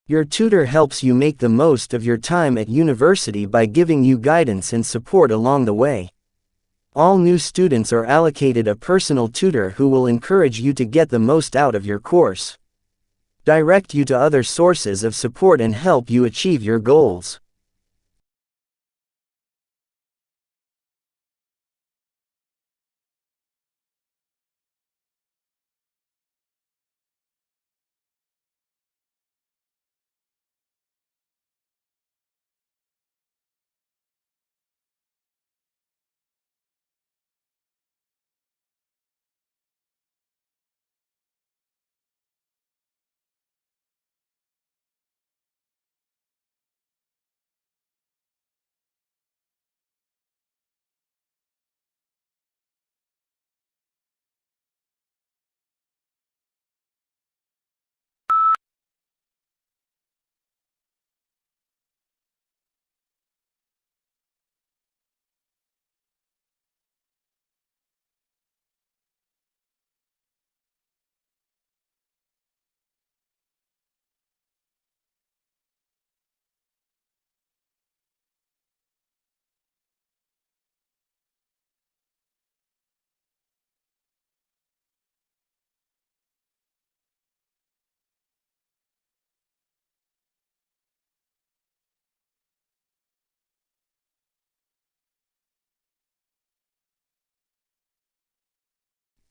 Your tutor helps you make the most of your time at university by giving you guidance and support along the way. All new students are allocated a personal tutor who will encourage you to get the most out of your course, direct you to other sources of support and help you achieve your goals.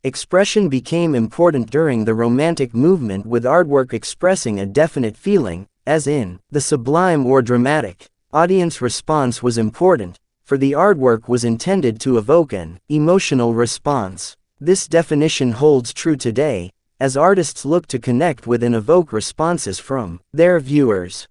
Expression became important during the Romantic movement, with artwork expressing a definite feeling, as in the sublime or dramatic. Audience response was important, for the artwork was intended to evoke an emotional response. This definition holds true today, as artists look to connect with and evoke responses from their viewers.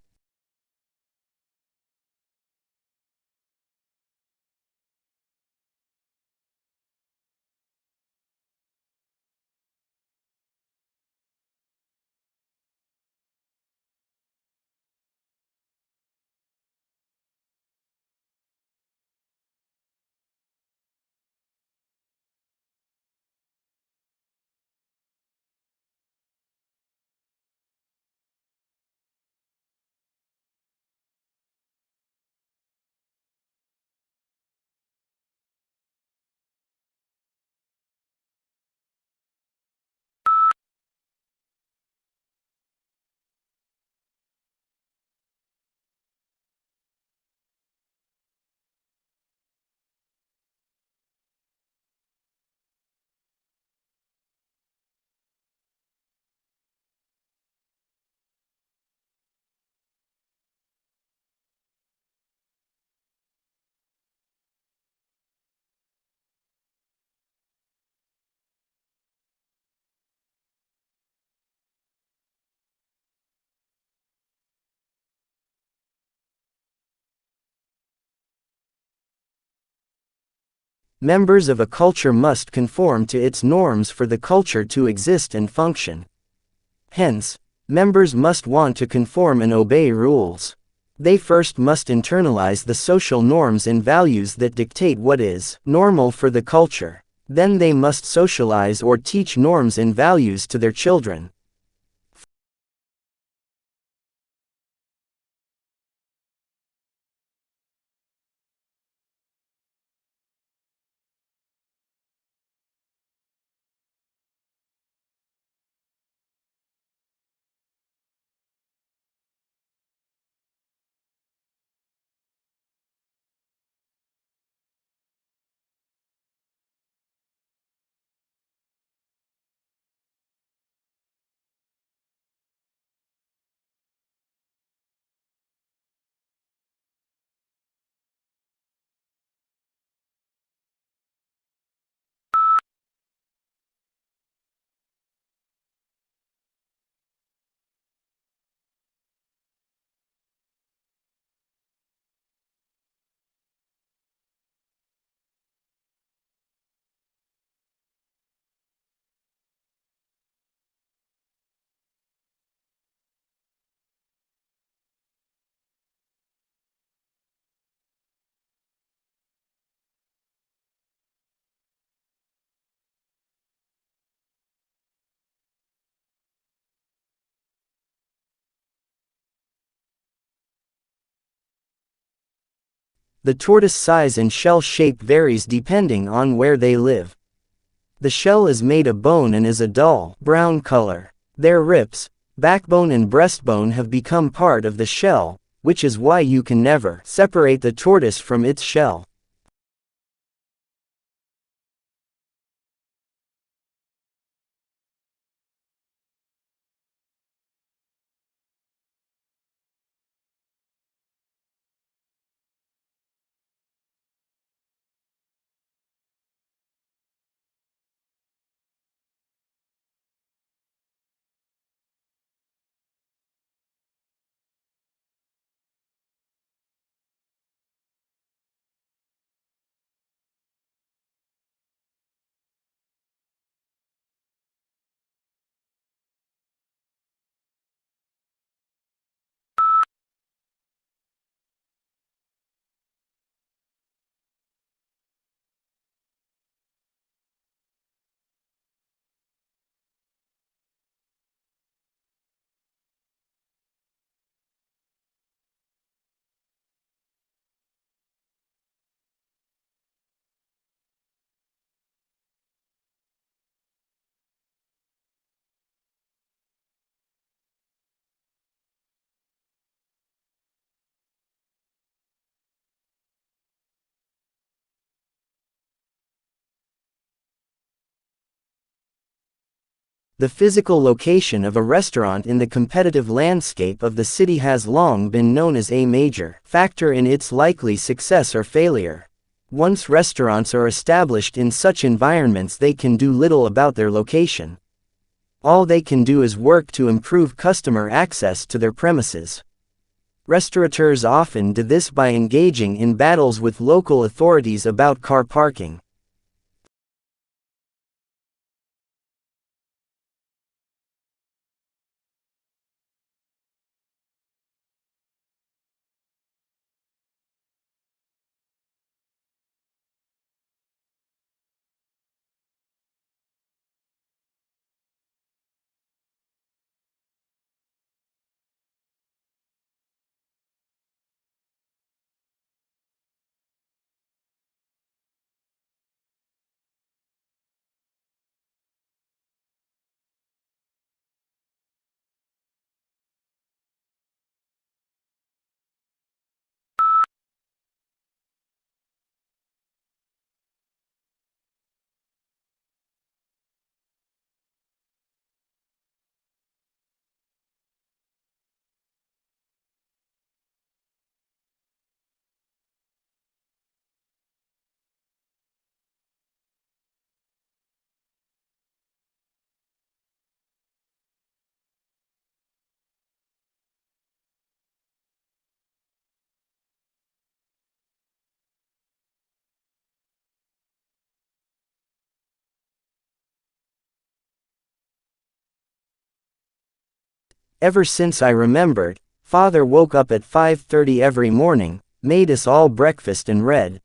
Members of a culture must conform to its norms for the culture to exist and function. Hence, members must want to conform and obey rules. They first must internalize the social norms and values that dictate what is normal for the culture. Then they must socialize or teach norms and values to their children. The tortoise size and shell shape varies depending on where they live. The shell is made of bone and is a dull brown color. Their ribs, backbone and breastbone have become part of the shell, which is why you can never separate the tortoise from its shell. The physical location of a restaurant in the competitive landscape of the city has long been known as a major factor in its likely success or failure. Once restaurants are established in such environments, they can do little about their location. All they can do is work to improve customer access to their premises. Restaurateurs often do this by engaging in battles with local authorities about car parking. Ever since I remembered, Father woke up at 5:30 every morning, made us all breakfast and read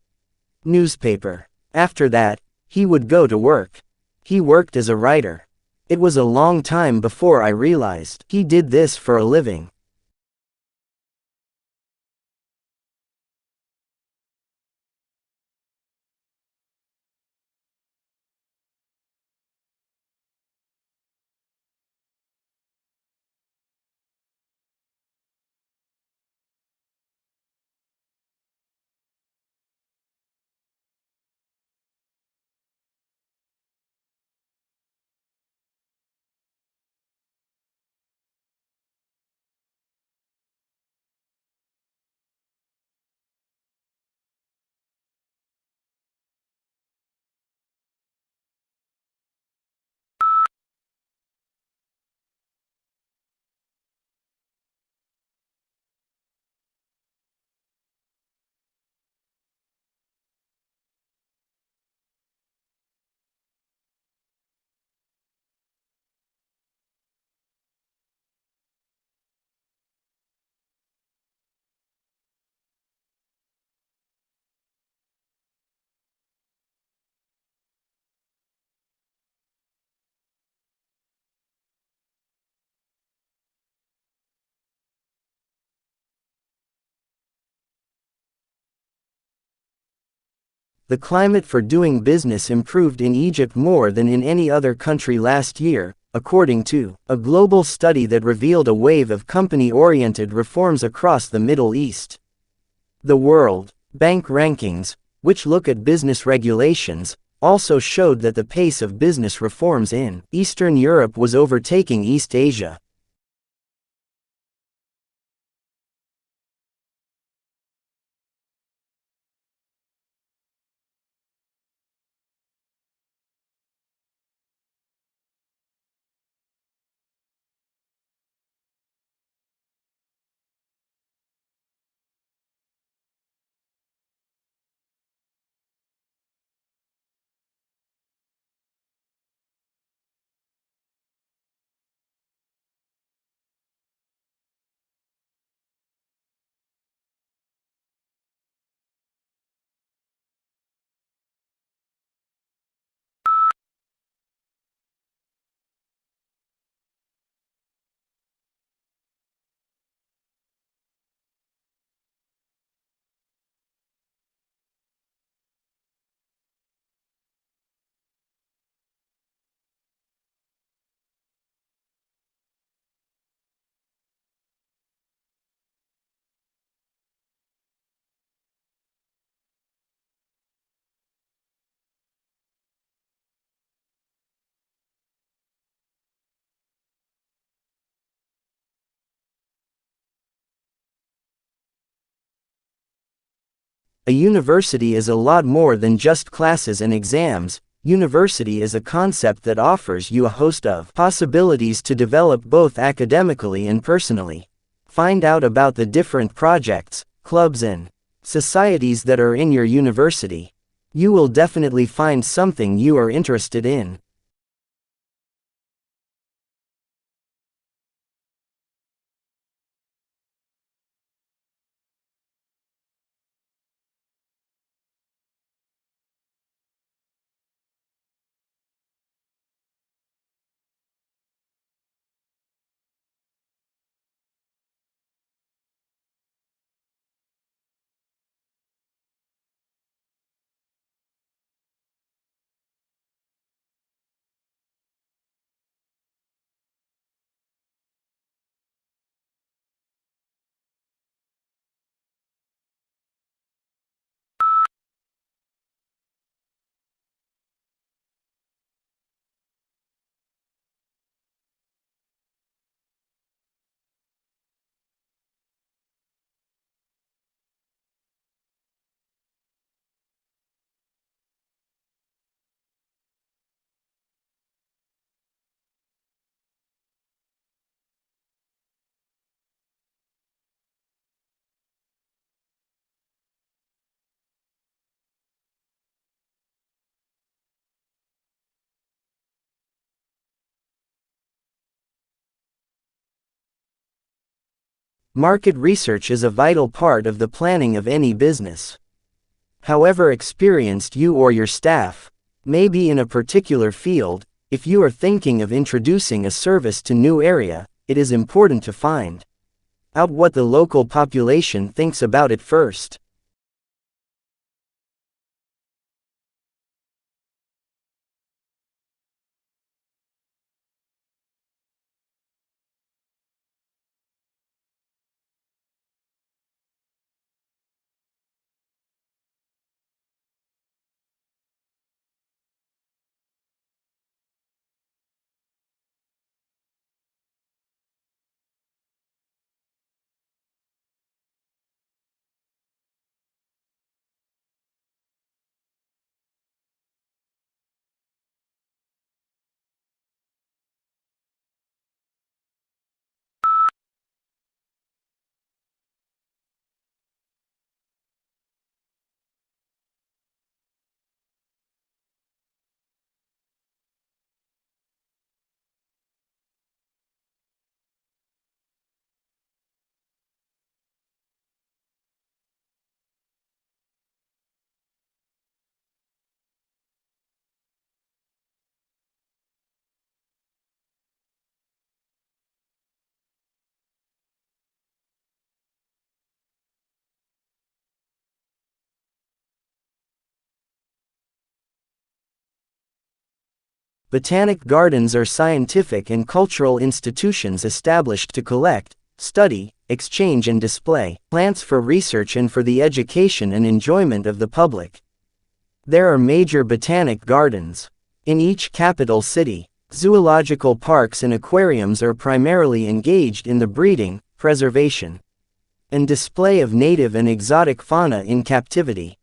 newspaper. After that, he would go to work. He worked as a writer. It was a long time before I realized he did this for a living. The climate for doing business improved in Egypt more than in any other country last year, according to a global study that revealed a wave of company-oriented reforms across the Middle East. The World Bank rankings, which look at business regulations, also showed that the pace of business reforms in Eastern Europe was overtaking East Asia. A university is a lot more than just classes and exams. University is a concept that offers you a host of possibilities to develop both academically and personally. Find out about the different projects, clubs and societies that are in your university. You will definitely find something you are interested in. Market research is a vital part of the planning of any business. However experienced you or your staff may be in a particular field, if you are thinking of introducing a service to new area, it is important to find out what the local population thinks about it first. Botanic gardens are scientific and cultural institutions established to collect, study, exchange and display plants for research and for the education and enjoyment of the public. There are major botanic gardens in each capital city. Zoological parks and aquariums are primarily engaged in the breeding, preservation, and display of native and exotic fauna in captivity.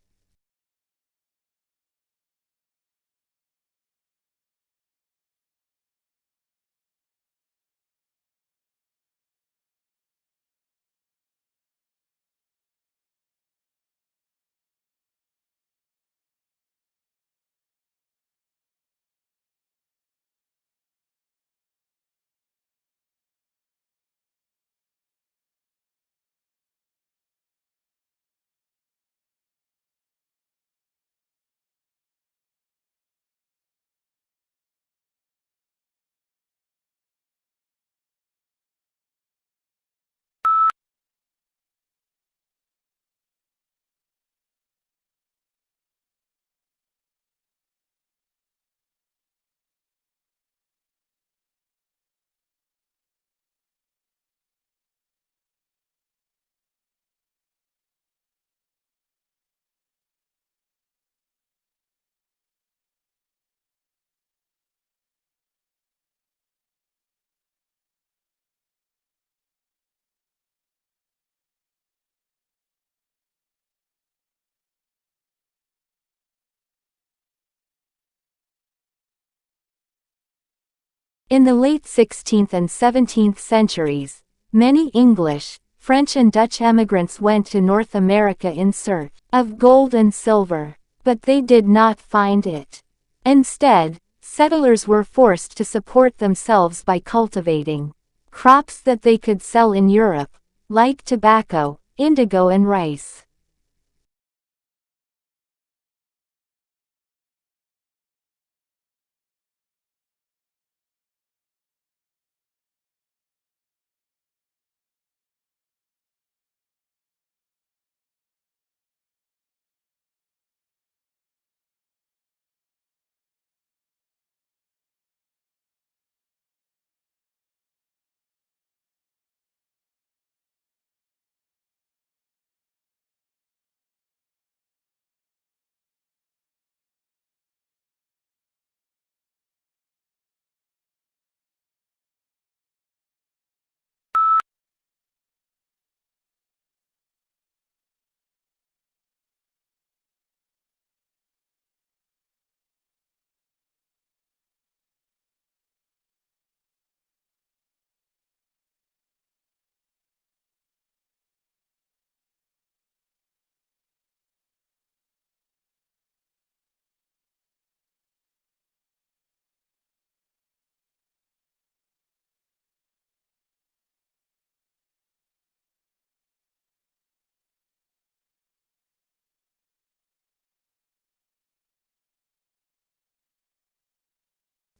In the late 16th and 17th centuries, many English, French and Dutch emigrants went to North America in search of gold and silver, but they did not find it. Instead, settlers were forced to support themselves by cultivating crops that they could sell in Europe, like tobacco, indigo and rice.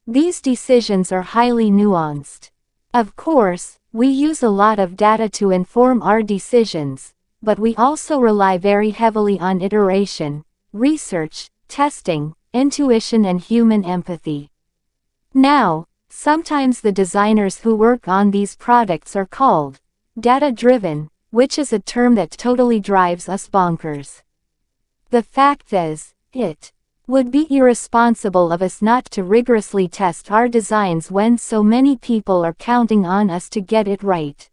These decisions are highly nuanced. Of course, we use a lot of data to inform our decisions, but we also rely very heavily on iteration, research, testing, intuition and human empathy. Now, sometimes the designers who work on these products are called data-driven, which is a term that totally drives us bonkers. The fact is, it would be irresponsible of us not to rigorously test our designs when so many people are counting on us to get it right.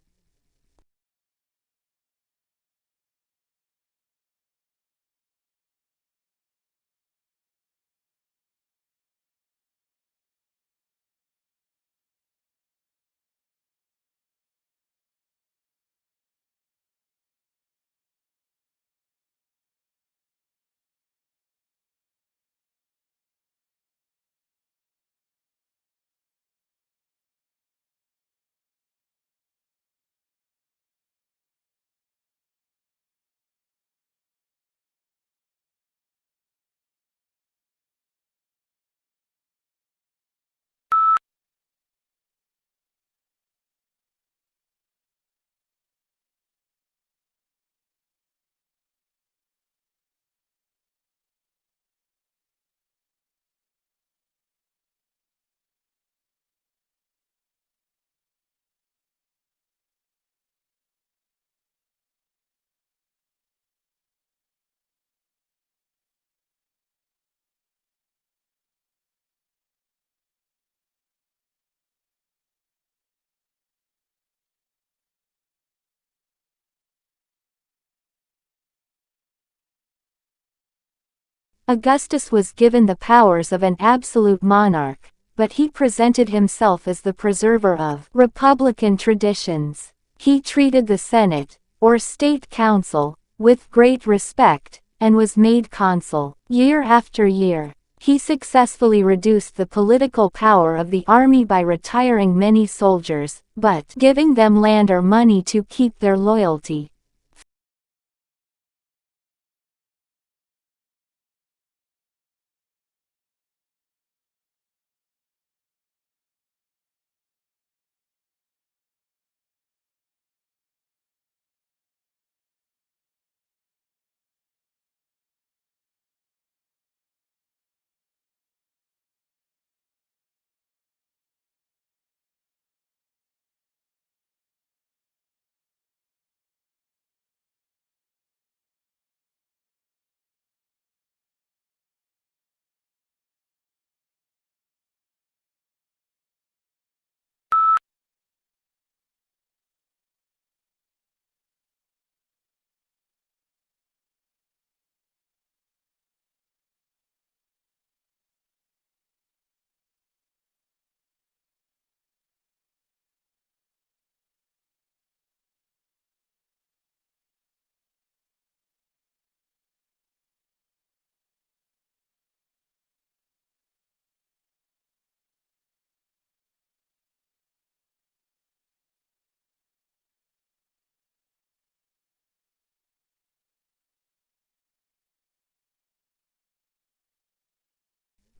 Augustus was given the powers of an absolute monarch, but he presented himself as the preserver of republican traditions. He treated the Senate, or State Council, with great respect, and was made consul. Year after year, he successfully reduced the political power of the army by retiring many soldiers, but giving them land or money to keep their loyalty.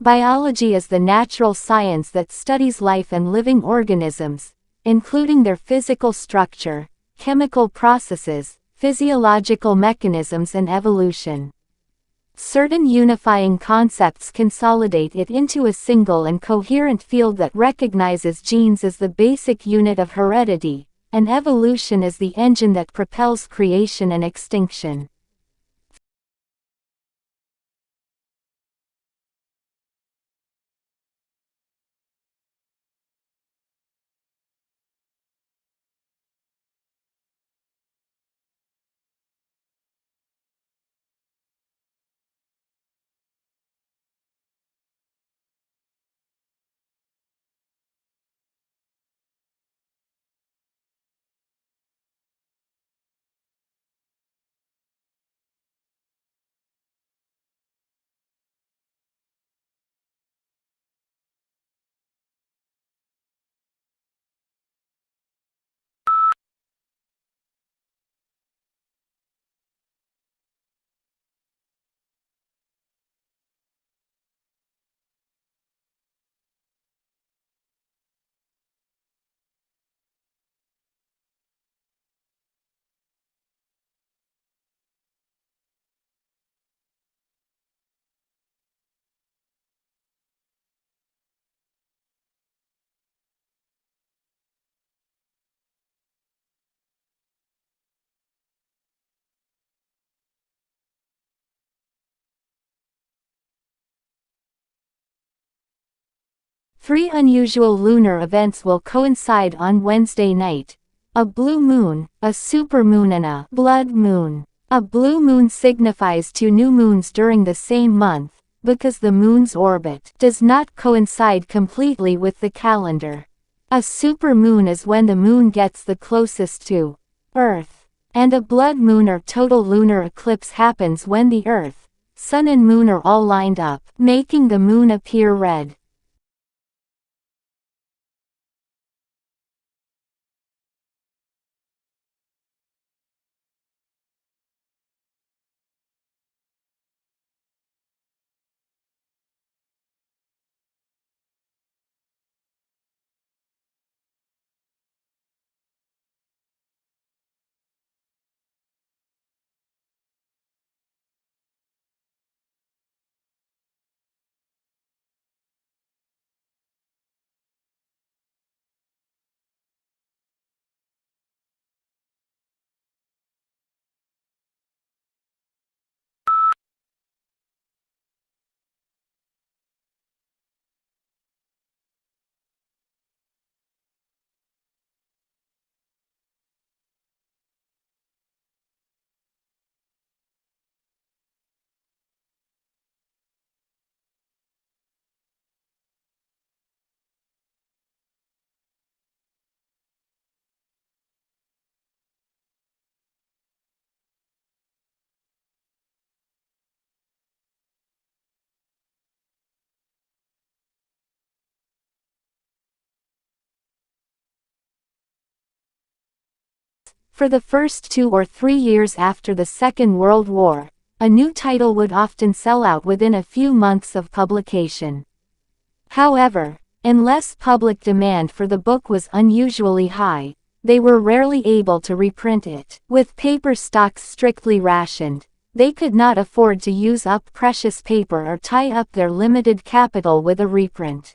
Biology is the natural science that studies life and living organisms, including their physical structure, chemical processes, physiological mechanisms and evolution. Certain unifying concepts consolidate it into a single and coherent field that recognizes genes as the basic unit of heredity, and evolution as the engine that propels creation and extinction. 3 unusual lunar events will coincide on Wednesday night: a blue moon, a supermoon and a blood moon. A blue moon signifies 2 new moons during the same month, because the moon's orbit does not coincide completely with the calendar. A supermoon is when the moon gets the closest to Earth. And a blood moon or total lunar eclipse happens when the Earth, Sun and Moon are all lined up, making the moon appear red. For the first 2 or 3 years after the Second World War, a new title would often sell out within a few months of publication. However, unless public demand for the book was unusually high, they were rarely able to reprint it. With paper stocks strictly rationed, they could not afford to use up precious paper or tie up their limited capital with a reprint.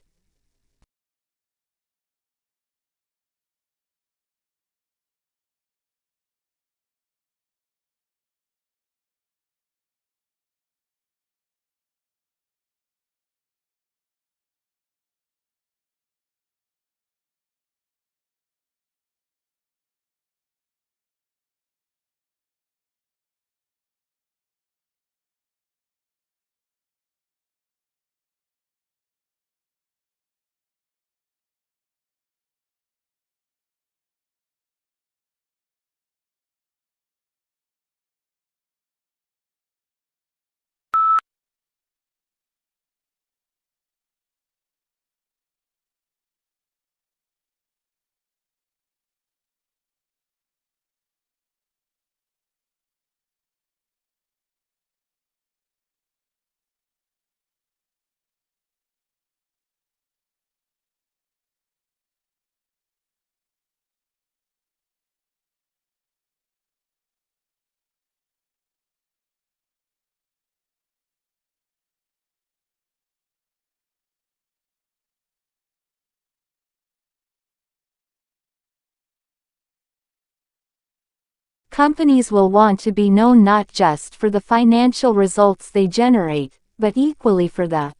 Companies will want to be known not just for the financial results they generate, but equally for the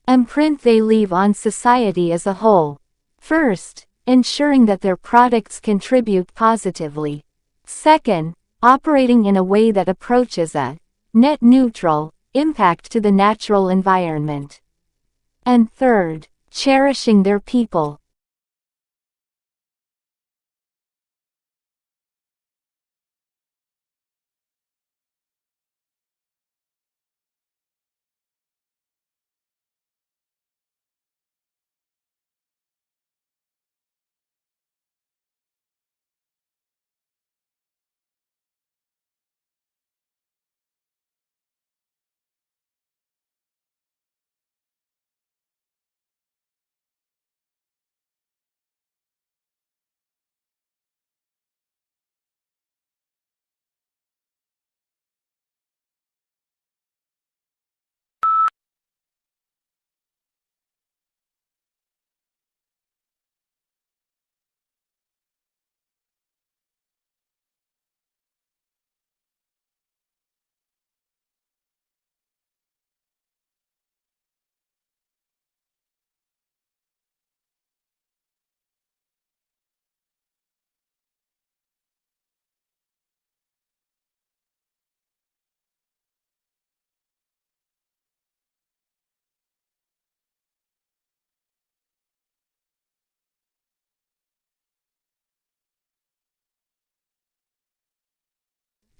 imprint they leave on society as a whole. First, ensuring that their products contribute positively. Second, operating in a way that approaches a net neutral impact to the natural environment. And third, cherishing their people.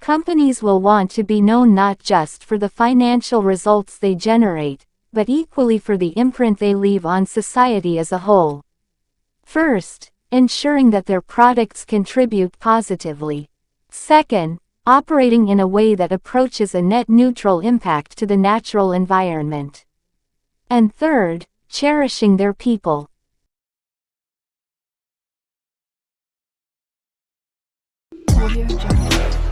Companies will want to be known not just for the financial results they generate, but equally for the imprint they leave on society as a whole. First, ensuring that their products contribute positively. Second, operating in a way that approaches a net neutral impact to the natural environment. And third, cherishing their people. Audio Jungle.